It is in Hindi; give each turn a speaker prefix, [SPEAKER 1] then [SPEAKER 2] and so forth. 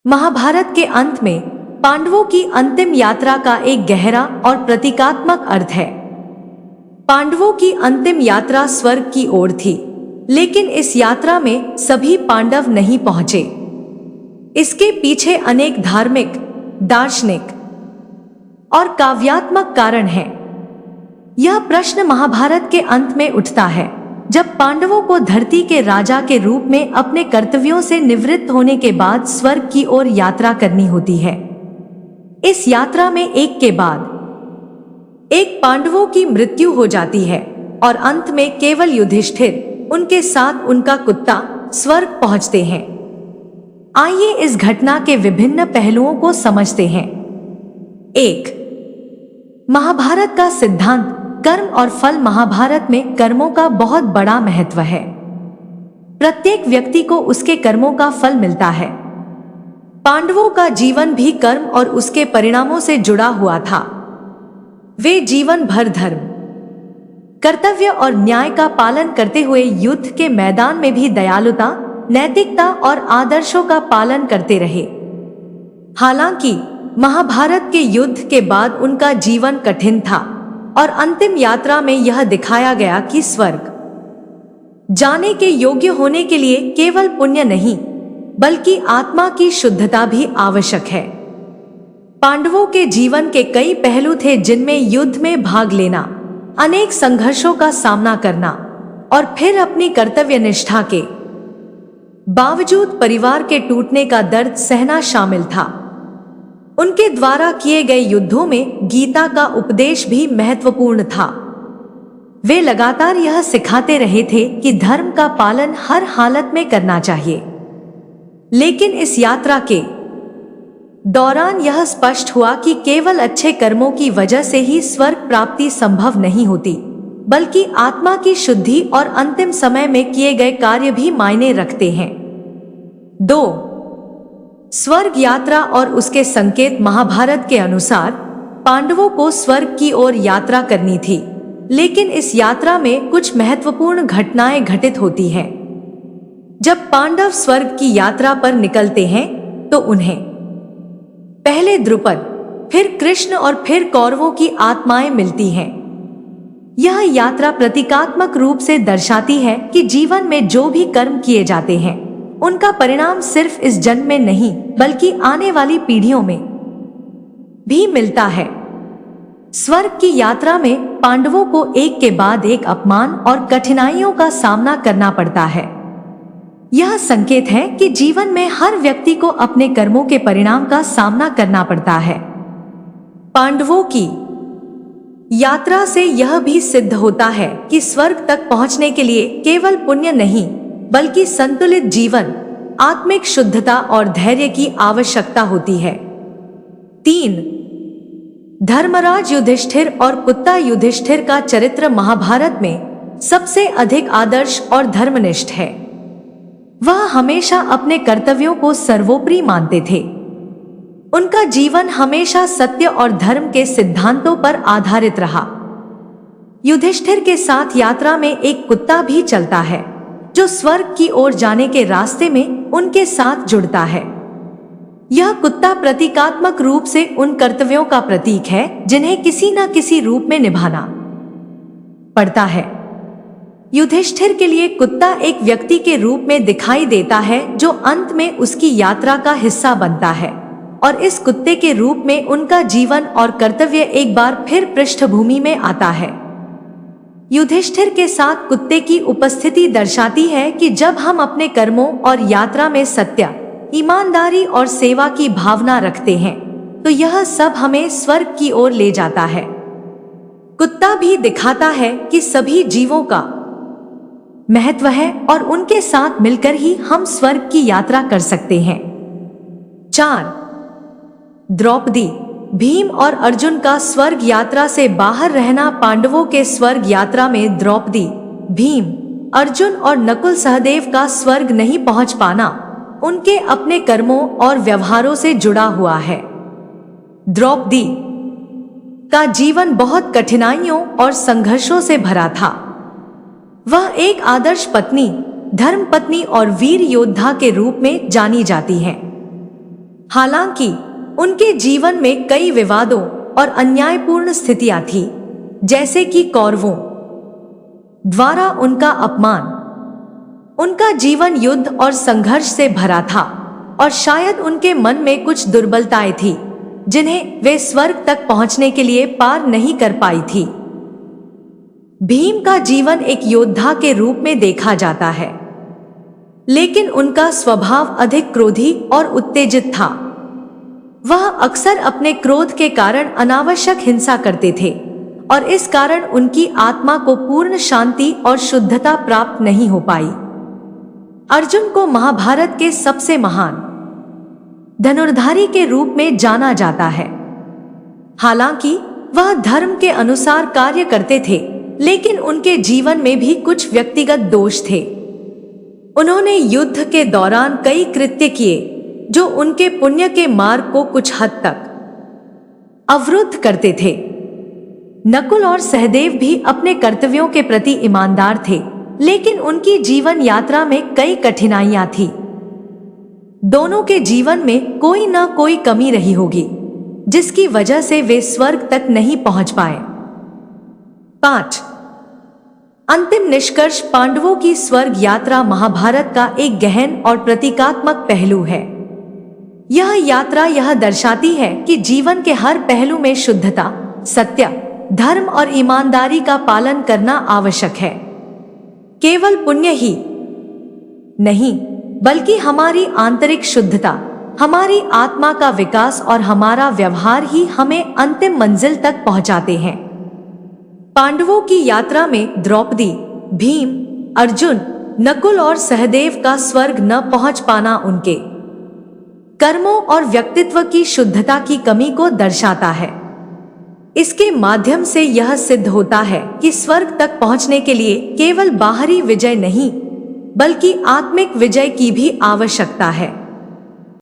[SPEAKER 1] महाभारत के अंत में पांडवों की अंतिम यात्रा का एक गहरा और प्रतीकात्मक अर्थ है। पांडवों की अंतिम यात्रा स्वर्ग की ओर थी, लेकिन इस यात्रा में सभी पांडव नहीं पहुंचे। इसके पीछे अनेक धार्मिक, दार्शनिक और काव्यात्मक कारण हैं। यह प्रश्न महाभारत के अंत में उठता है, जब पांडवों को धरती के राजा के रूप में अपने कर्तव्यों से निवृत्त होने के बाद स्वर्ग की ओर यात्रा करनी होती है। इस यात्रा में एक के बाद एक पांडवों की मृत्यु हो जाती है और अंत में केवल युधिष्ठिर, उनके साथ उनका कुत्ता स्वर्ग पहुंचते हैं। आइए इस घटना के विभिन्न पहलुओं को समझते हैं। 1. महाभारत का सिद्धांत कर्म और फल। महाभारत में कर्मों का बहुत बड़ा महत्व है। प्रत्येक व्यक्ति को उसके कर्मों का फल मिलता है। पांडवों का जीवन भी कर्म और उसके परिणामों से जुड़ा हुआ था। वे जीवन भर धर्म, कर्तव्य और न्याय का पालन करते हुए युद्ध के मैदान में भी दयालुता, नैतिकता और आदर्शों का पालन करते रहे। हालांकि महाभारत के युद्ध के बाद उनका जीवन कठिन था और अंतिम यात्रा में यह दिखाया गया कि स्वर्ग जाने के योग्य होने के लिए केवल पुण्य नहीं, बल्कि आत्मा की शुद्धता भी आवश्यक है। पांडवों के जीवन के कई पहलू थे, जिनमें युद्ध में भाग लेना, अनेक संघर्षों का सामना करना और फिर अपनी कर्तव्य निष्ठा के बावजूद परिवार के टूटने का दर्द सहना शामिल था। उनके द्वारा किए गए युद्धों में गीता का उपदेश भी महत्वपूर्ण था। वे लगातार यह सिखाते रहे थे कि धर्म का पालन हर हालत में करना चाहिए। लेकिन इस यात्रा के दौरान यह स्पष्ट हुआ कि केवल अच्छे कर्मों की वजह से ही स्वर्ग प्राप्ति संभव नहीं होती, बल्कि आत्मा की शुद्धि और अंतिम समय में किए गए कार्य भी मायने रखते हैं। 2. स्वर्ग यात्रा और उसके संकेत। महाभारत के अनुसार पांडवों को स्वर्ग की ओर यात्रा करनी थी, लेकिन इस यात्रा में कुछ महत्वपूर्ण घटनाएं घटित होती हैं। जब पांडव स्वर्ग की यात्रा पर निकलते हैं तो उन्हें पहले द्रुपद, फिर कृष्ण और फिर कौरवों की आत्माएं मिलती हैं। यह यात्रा प्रतीकात्मक रूप से दर्शाती है कि जीवन में जो भी कर्म किए जाते हैं, उनका परिणाम सिर्फ इस जन्म में नहीं, बल्कि आने वाली पीढ़ियों में भी मिलता है। स्वर्ग की यात्रा में पांडवों को एक के बाद एक अपमान और कठिनाइयों का सामना करना पड़ता है। यह संकेत है कि जीवन में हर व्यक्ति को अपने कर्मों के परिणाम का सामना करना पड़ता है। पांडवों की यात्रा से यह भी सिद्ध होता है कि स्वर्ग तक पहुंचने के लिए केवल पुण्य नहीं, बल्कि संतुलित जीवन, आत्मिक शुद्धता और धैर्य की आवश्यकता होती है। 3. धर्मराज युधिष्ठिर और कुत्ता युधिष्ठिर का चरित्र महाभारत में सबसे अधिक आदर्श और धर्मनिष्ठ है। वह हमेशा अपने कर्तव्यों को सर्वोपरि मानते थे। उनका जीवन हमेशा सत्य और धर्म के सिद्धांतों पर आधारित रहा। युधिष्ठिर के साथ यात्रा में एक कुत्ता भी चलता है, जो स्वर्ग की ओर जाने के रास्ते में उनके साथ जुड़ता है। यह कुत्ता प्रतीकात्मक रूप से उन कर्तव्यों का प्रतीक है जिन्हें किसी न किसी रूप में निभाना पड़ता है। युधिष्ठिर के लिए कुत्ता एक व्यक्ति के रूप में दिखाई देता है, जो अंत में उसकी यात्रा का हिस्सा बनता है, और इस कुत्ते के रूप में उनका जीवन और कर्तव्य एक बार फिर पृष्ठभूमि में आता है। युधिष्ठिर के साथ कुत्ते की उपस्थिति दर्शाती है कि जब हम अपने कर्मों और यात्रा में सत्य, ईमानदारी और सेवा की भावना रखते हैं, तो यह सब हमें स्वर्ग की ओर ले जाता है। कुत्ता भी दिखाता है कि सभी जीवों का महत्व है और उनके साथ मिलकर ही हम स्वर्ग की यात्रा कर सकते हैं। 4. द्रौपदी, भीम और अर्जुन का स्वर्ग यात्रा से बाहर रहना। पांडवों के स्वर्ग यात्रा में द्रौपदी, भीम, अर्जुन और नकुल सहदेव का स्वर्ग नहीं पहुंच पाना उनके अपने कर्मों और व्यवहारों से जुड़ा हुआ है। द्रौपदी का जीवन बहुत कठिनाइयों और संघर्षों से भरा था। वह एक आदर्श पत्नी, धर्मपत्नी और वीर योद्धा के रूप में जानी जाती है। हालांकि उनके जीवन में कई विवादों और अन्यायपूर्ण स्थितियां थी, जैसे कि कौरवों द्वारा उनका अपमान। उनका जीवन युद्ध और संघर्ष से भरा था और शायद उनके मन में कुछ दुर्बलताएं थी जिन्हें वे स्वर्ग तक पहुंचने के लिए पार नहीं कर पाई थी। भीम का जीवन एक योद्धा के रूप में देखा जाता है, लेकिन उनका स्वभाव अधिक क्रोधी और उत्तेजित था। वह अक्सर अपने क्रोध के कारण अनावश्यक हिंसा करते थे और इस कारण उनकी आत्मा को पूर्ण शांति और शुद्धता प्राप्त नहीं हो पाई। अर्जुन को महाभारत के सबसे महान धनुर्धारी के रूप में जाना जाता है। हालांकि वह धर्म के अनुसार कार्य करते थे, लेकिन उनके जीवन में भी कुछ व्यक्तिगत दोष थे। उन्होंने युद्ध के दौरान कई कृत्य किए जो उनके पुण्य के मार्ग को कुछ हद तक अवरुद्ध करते थे। नकुल और सहदेव भी अपने कर्तव्यों के प्रति ईमानदार थे, लेकिन उनकी जीवन यात्रा में कई कठिनाइयां थी। दोनों के जीवन में कोई ना कोई कमी रही होगी, जिसकी वजह से वे स्वर्ग तक नहीं पहुंच पाए। 5. अंतिम निष्कर्ष। पांडवों की स्वर्ग यात्रा महाभारत का एक गहन और प्रतीकात्मक पहलू है। यह यात्रा यह दर्शाती है कि जीवन के हर पहलू में शुद्धता, सत्य, धर्म और ईमानदारी का पालन करना आवश्यक है। केवल पुण्य ही नहीं, बल्कि हमारी आंतरिक शुद्धता, हमारी आत्मा का विकास और हमारा व्यवहार ही हमें अंतिम मंजिल तक पहुंचाते हैं। पांडवों की यात्रा में द्रौपदी, भीम, अर्जुन, नकुल और सहदेव का स्वर्ग न पहुंच पाना उनके कर्मों और व्यक्तित्व की शुद्धता की कमी को दर्शाता है। इसके माध्यम से यह सिद्ध होता है कि स्वर्ग तक पहुंचने के लिए केवल बाहरी विजय नहीं, बल्कि आत्मिक विजय की भी आवश्यकता है।